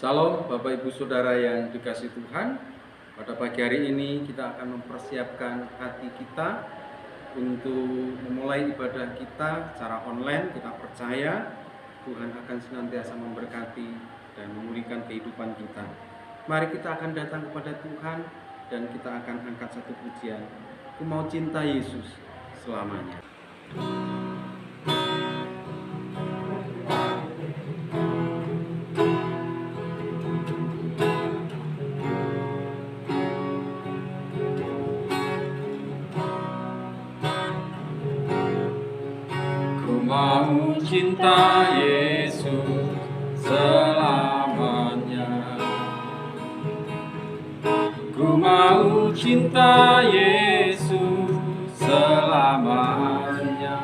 Salam Bapak Ibu Saudara yang dikasihi Tuhan. Pada pagi hari ini kita akan mempersiapkan hati kita untuk memulai ibadah kita secara online. Kita percaya Tuhan akan senantiasa memberkati dan memulihkan kehidupan kita. Mari kita akan datang kepada Tuhan dan kita akan angkat satu pujian. Aku mau cinta Yesus selamanya. Mau cinta Yesus selamanya. Ku mau cinta Yesus selamanya.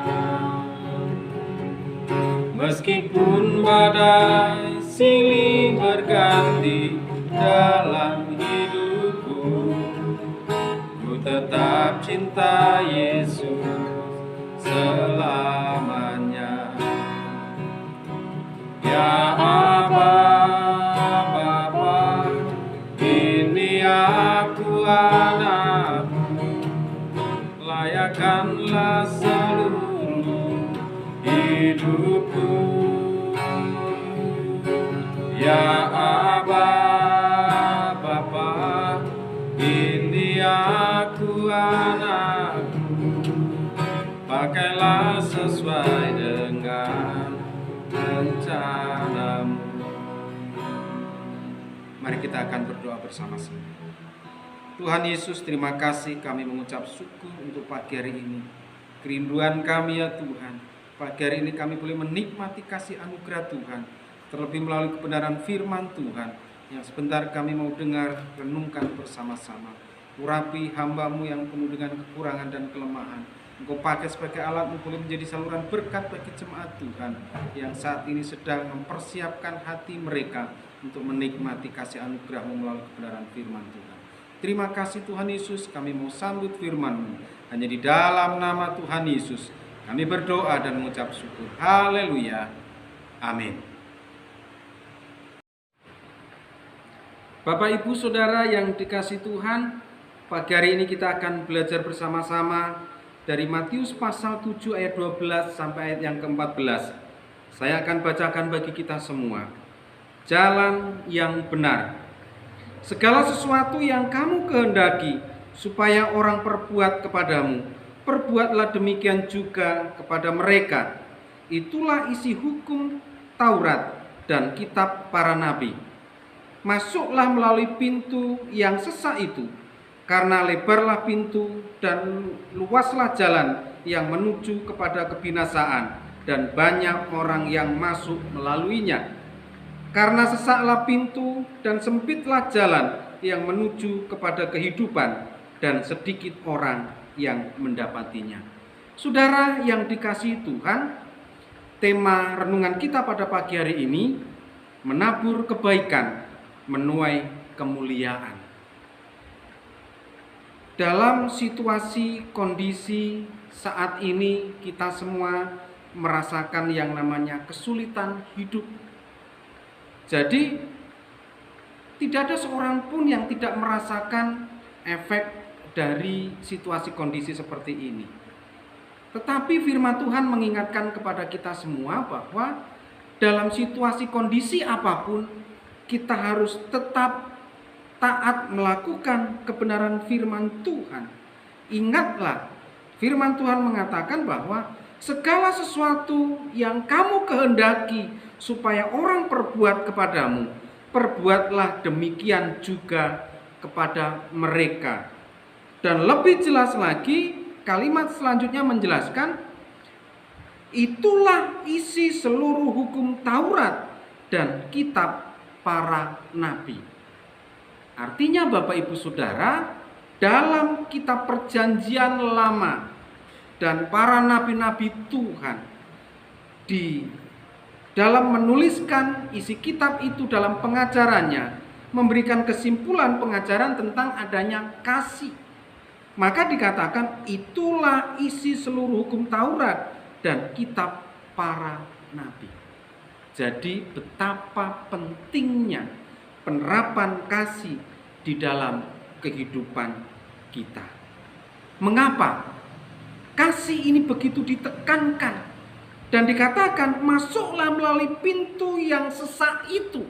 Meskipun badai silih berganti dalam hidupku, ku tetap cinta Yesus selamanya. Ya Aba, Bapa, ini aku anakmu, layakkanlah seluruh hidupku. Ya Aba, Bapa, ini aku anakmu, pakailah sesuai dengan rencanamu. Mari kita akan berdoa bersama-sama. Tuhan Yesus, terima kasih, kami mengucap syukur untuk pagi hari ini. Kerinduan kami ya Tuhan, pagi hari ini kami boleh menikmati kasih anugerah Tuhan, terlebih melalui kebenaran firman Tuhan yang sebentar kami mau dengar, renungkan bersama-sama. Urapi hamba-Mu yang penuh dengan kekurangan dan kelemahan. Engkau pakai sebagai alat-Mu boleh menjadi saluran berkat bagi jemaat Tuhan yang saat ini sedang mempersiapkan hati mereka untuk menikmati kasih anugerah-Mu melalui kebenaran firman Tuhan. Terima kasih Tuhan Yesus, kami mau sambut firman-Mu. Hanya di dalam nama Tuhan Yesus kami berdoa dan mengucap syukur. Haleluya. Amin. Bapak Ibu Saudara yang dikasihi Tuhan, pagi hari ini kita akan belajar bersama-sama dari Matius pasal 7 ayat 12 sampai ayat yang ke-14. Saya akan bacakan bagi kita semua. Jalan yang benar. Segala sesuatu yang kamu kehendaki supaya orang perbuat kepadamu, perbuatlah demikian juga kepada mereka. Itulah isi hukum Taurat dan kitab para nabi. Masuklah melalui pintu yang sesak itu, karena lebarlah pintu dan luaslah jalan yang menuju kepada kebinasaan, dan banyak orang yang masuk melaluinya. Karena sesaklah pintu dan sempitlah jalan yang menuju kepada kehidupan, dan sedikit orang yang mendapatinya. Saudara yang dikasihi Tuhan, tema renungan kita pada pagi hari ini, menabur kebaikan, menuai kemuliaan. Dalam situasi kondisi saat ini kita semua merasakan yang namanya kesulitan hidup. Jadi tidak ada seorang pun yang tidak merasakan efek dari situasi kondisi seperti ini. Tetapi firman Tuhan mengingatkan kepada kita semua bahwa dalam situasi kondisi apapun kita harus tetap taat melakukan kebenaran firman Tuhan. Ingatlah, firman Tuhan mengatakan bahwa segala sesuatu yang kamu kehendaki supaya orang perbuat kepadamu, perbuatlah demikian juga kepada mereka. Dan lebih jelas lagi, kalimat selanjutnya menjelaskan, itulah isi seluruh hukum Taurat dan kitab para nabi. Artinya Bapak Ibu Saudara, dalam kitab perjanjian lama dan para nabi-nabi Tuhan, di dalam menuliskan isi kitab itu dalam pengajarannya, memberikan kesimpulan pengajaran tentang adanya kasih. Maka dikatakan itulah isi seluruh hukum Taurat dan kitab para nabi. Jadi betapa pentingnya penerapan kasih di dalam kehidupan kita. Mengapa kasih ini begitu ditekankan dan dikatakan masuklah melalui pintu yang sesak itu?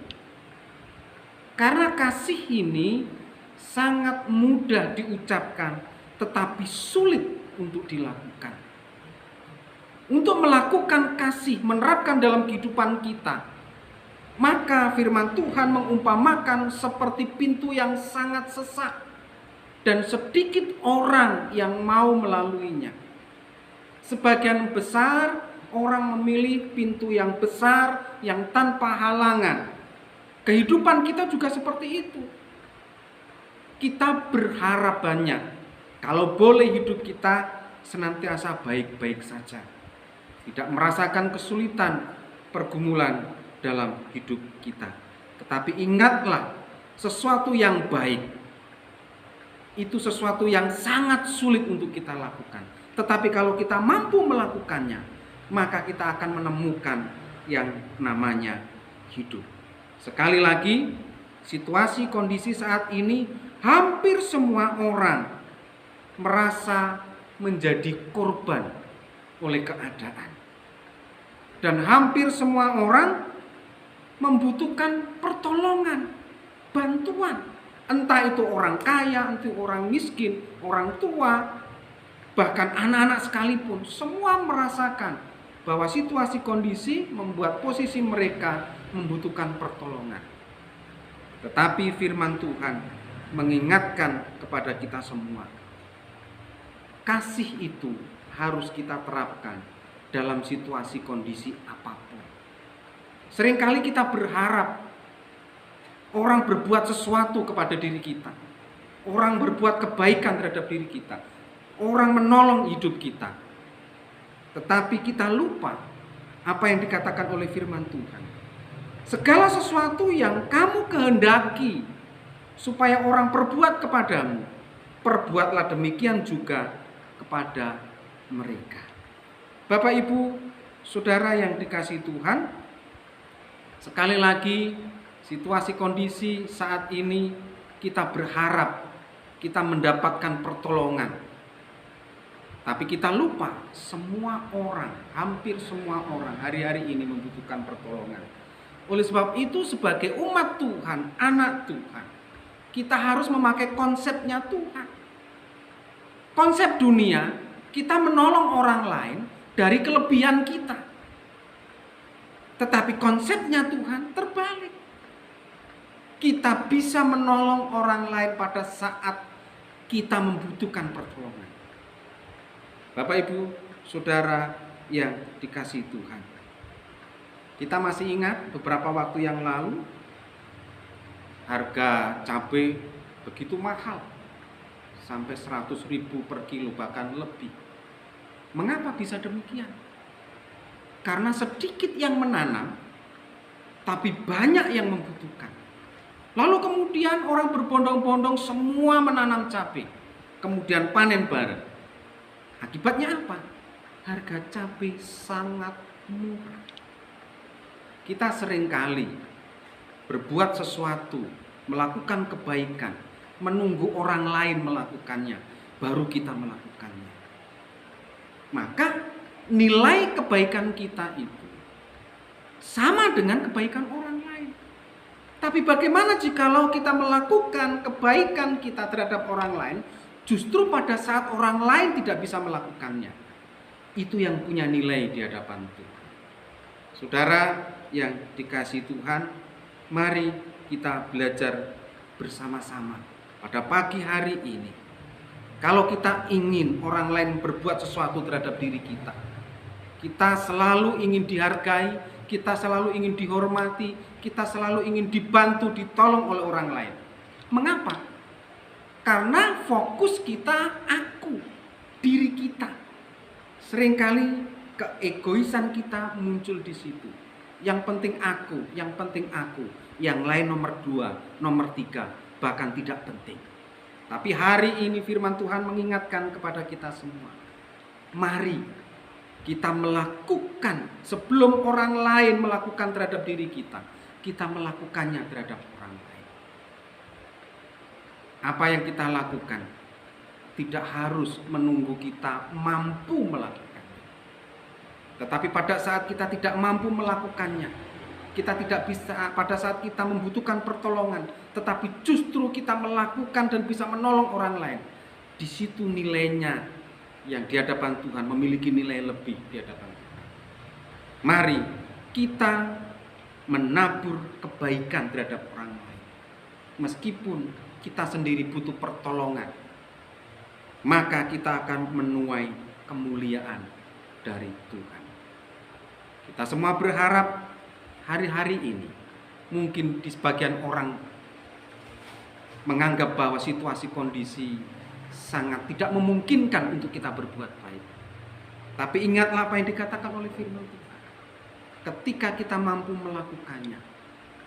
Karena kasih ini sangat mudah diucapkan tetapi sulit untuk dilakukan. Untuk melakukan kasih, menerapkan dalam kehidupan kita, maka firman Tuhan mengumpamakan seperti pintu yang sangat sesak dan sedikit orang yang mau melaluinya. Sebagian besar orang memilih pintu yang besar yang tanpa halangan. Kehidupan kita juga seperti itu. Kita berharap banyak. Kalau boleh hidup kita senantiasa baik-baik saja. Tidak merasakan kesulitan, pergumulan dalam hidup kita. Tetapi ingatlah, sesuatu yang baik itu sesuatu yang sangat sulit untuk kita lakukan. Tetapi kalau kita mampu melakukannya, maka kita akan menemukan yang namanya hidup. Sekali lagi, situasi kondisi saat ini hampir semua orang merasa menjadi korban oleh keadaan. Dan hampir semua orang membutuhkan pertolongan, bantuan. Entah itu orang kaya, entah itu orang miskin, orang tua, bahkan anak-anak sekalipun. Semua merasakan bahwa situasi kondisi membuat posisi mereka membutuhkan pertolongan. Tetapi firman Tuhan mengingatkan kepada kita semua, kasih itu harus kita terapkan dalam situasi kondisi apapun. Seringkali kita berharap orang berbuat sesuatu kepada diri kita, orang berbuat kebaikan terhadap diri kita, orang menolong hidup kita. Tetapi kita lupa apa yang dikatakan oleh firman Tuhan. Segala sesuatu yang kamu kehendaki supaya orang perbuat kepadamu, perbuatlah demikian juga kepada mereka. Bapak, Ibu, Saudara yang dikasihi Tuhan, sekali lagi situasi kondisi saat ini kita berharap kita mendapatkan pertolongan. Tapi kita lupa semua orang, hampir semua orang hari-hari ini membutuhkan pertolongan. Oleh sebab itu sebagai umat Tuhan, anak Tuhan, kita harus memakai konsepnya Tuhan. Konsep dunia, kita menolong orang lain dari kelebihan kita. Tetapi konsepnya Tuhan terbalik. Kita bisa menolong orang lain pada saat kita membutuhkan pertolongan. Bapak, Ibu, Saudara yang dikasihi Tuhan, kita masih ingat beberapa waktu yang lalu harga cabai begitu mahal, sampai 100.000 per kilo bahkan lebih. Mengapa bisa demikian? Karena sedikit yang menanam, tapi banyak yang membutuhkan. Lalu kemudian orang berbondong-bondong semua menanam cabai, kemudian panen bareng. Akibatnya apa? Harga cabai sangat murah. Kita seringkali berbuat sesuatu, melakukan kebaikan, menunggu orang lain melakukannya, baru kita melakukannya. Maka nilai kebaikan kita itu sama dengan kebaikan orang lain. Tapi bagaimana jikalau kita melakukan kebaikan kita terhadap orang lain, justru pada saat orang lain tidak bisa melakukannya? Itu yang punya nilai di hadapan Tuhan. Saudara yang dikasihi Tuhan, mari kita belajar bersama-sama pada pagi hari ini. Kalau kita ingin orang lain berbuat sesuatu terhadap diri kita, kita selalu ingin dihargai, kita selalu ingin dihormati, kita selalu ingin dibantu, ditolong oleh orang lain. Mengapa? Karena fokus kita aku, diri kita. Seringkali keegoisan kita muncul di situ. Yang penting aku, yang penting aku, yang lain nomor 2, nomor 3, bahkan tidak penting. Tapi hari ini firman Tuhan mengingatkan kepada kita semua. Mari kita melakukan sebelum orang lain melakukan terhadap diri kita, kita melakukannya terhadap orang lain. Apa yang kita lakukan tidak harus menunggu kita mampu melakukannya. Tetapi pada saat kita tidak mampu melakukannya, kita tidak bisa, pada saat kita membutuhkan pertolongan, tetapi justru kita melakukan dan bisa menolong orang lain, di situ nilainya yang di hadapan Tuhan memiliki nilai lebih di hadapan Tuhan. Mari kita menabur kebaikan terhadap orang lain. Meskipun kita sendiri butuh pertolongan, maka kita akan menuai kemuliaan dari Tuhan. Kita semua berharap hari-hari ini, mungkin di sebagian orang menganggap bahwa situasi kondisi sangat tidak memungkinkan untuk kita berbuat baik. Tapi ingatlah apa yang dikatakan oleh firman Tuhan. Ketika kita mampu melakukannya,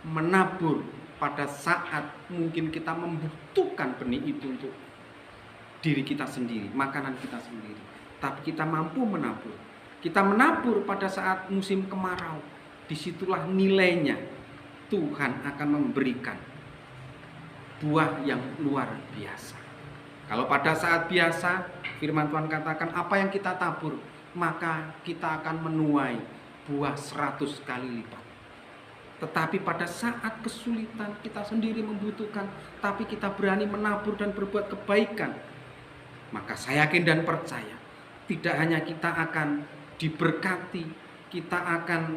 menabur pada saat mungkin kita membutuhkan benih itu untuk diri kita sendiri, makanan kita sendiri, tapi kita mampu menabur. Kita menabur pada saat musim kemarau, disitulah nilainya Tuhan akan memberikan buah yang luar biasa. Kalau pada saat biasa, firman Tuhan katakan apa yang kita tabur, maka kita akan menuai buah 100 kali lipat. Tetapi pada saat kesulitan, kita sendiri membutuhkan, tapi kita berani menabur dan berbuat kebaikan, maka saya yakin dan percaya, tidak hanya kita akan diberkati, kita akan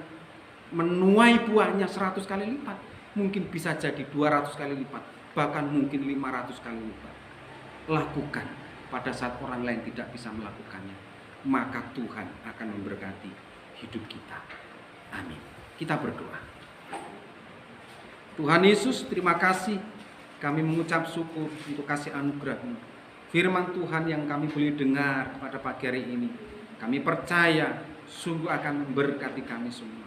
menuai buahnya 100 kali lipat, mungkin bisa jadi 200 kali lipat, bahkan mungkin 500 kali lipat. Lakukan pada saat orang lain tidak bisa melakukannya, maka Tuhan akan memberkati hidup kita. Amin. Kita berdoa. Tuhan Yesus, terima kasih. Kami mengucap syukur untuk kasih anugerah-Mu. Firman Tuhan yang kami boleh dengar pada pagi hari ini, kami percaya sungguh akan memberkati kami semua.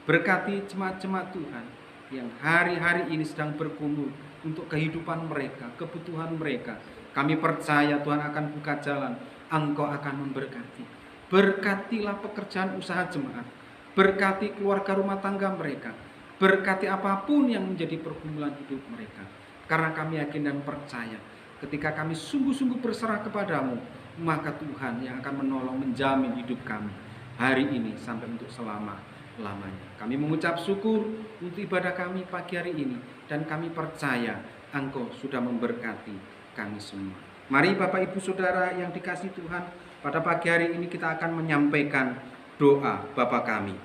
Berkati jemaat-jemaat Tuhan yang hari-hari ini sedang bergumul untuk kehidupan mereka, kebutuhan mereka. Kami percaya Tuhan akan buka jalan, Engkau akan memberkati. Berkatilah pekerjaan usaha jemaat, berkati keluarga rumah tangga mereka, berkati apapun yang menjadi pergumulan hidup mereka. Karena kami yakin dan percaya, ketika kami sungguh-sungguh berserah kepadamu, maka Tuhan yang akan menolong, menjamin hidup kami hari ini sampai untuk selama-lamanya. Kami mengucap syukur untuk ibadah kami pagi hari ini, dan kami percaya Engkau sudah memberkati kami semua. Mari Bapak Ibu Saudara yang dikasihi Tuhan, pada pagi hari ini kita akan menyampaikan doa Bapa kami.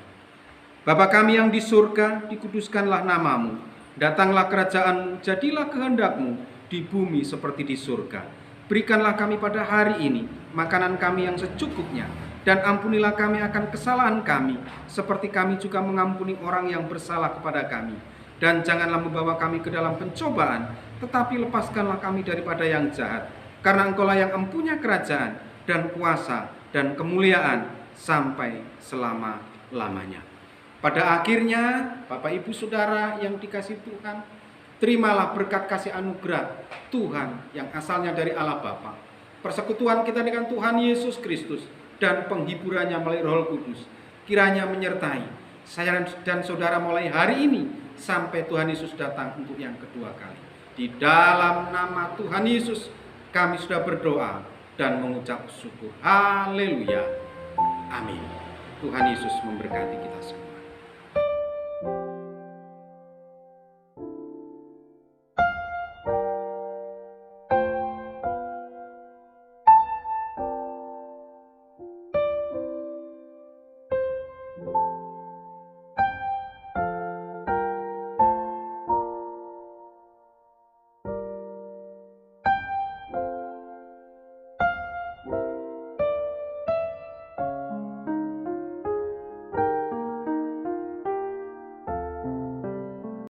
Bapa kami yang di surga, dikuduskanlah namamu. Datanglah kerajaan-Mu, jadilah kehendak-Mu di bumi seperti di surga. Berikanlah kami pada hari ini makanan kami yang secukupnya, dan ampunilah kami akan kesalahan kami, seperti kami juga mengampuni orang yang bersalah kepada kami. Dan janganlah membawa kami ke dalam pencobaan, tetapi lepaskanlah kami daripada yang jahat. Karena Engkau-lah yang empunya kerajaan dan kuasa dan kemuliaan sampai selama-lamanya. Pada akhirnya, Bapak Ibu Saudara yang dikasihi Tuhan, terimalah berkat kasih anugerah Tuhan yang asalnya dari Allah Bapa, persekutuan kita dengan Tuhan Yesus Kristus, dan penghiburannya melalui Roh Kudus, kiranya menyertai saya dan saudara mulai hari ini sampai Tuhan Yesus datang untuk yang kedua kali. Di dalam nama Tuhan Yesus kami sudah berdoa dan mengucap syukur. Haleluya. Amin. Tuhan Yesus memberkati kita semua.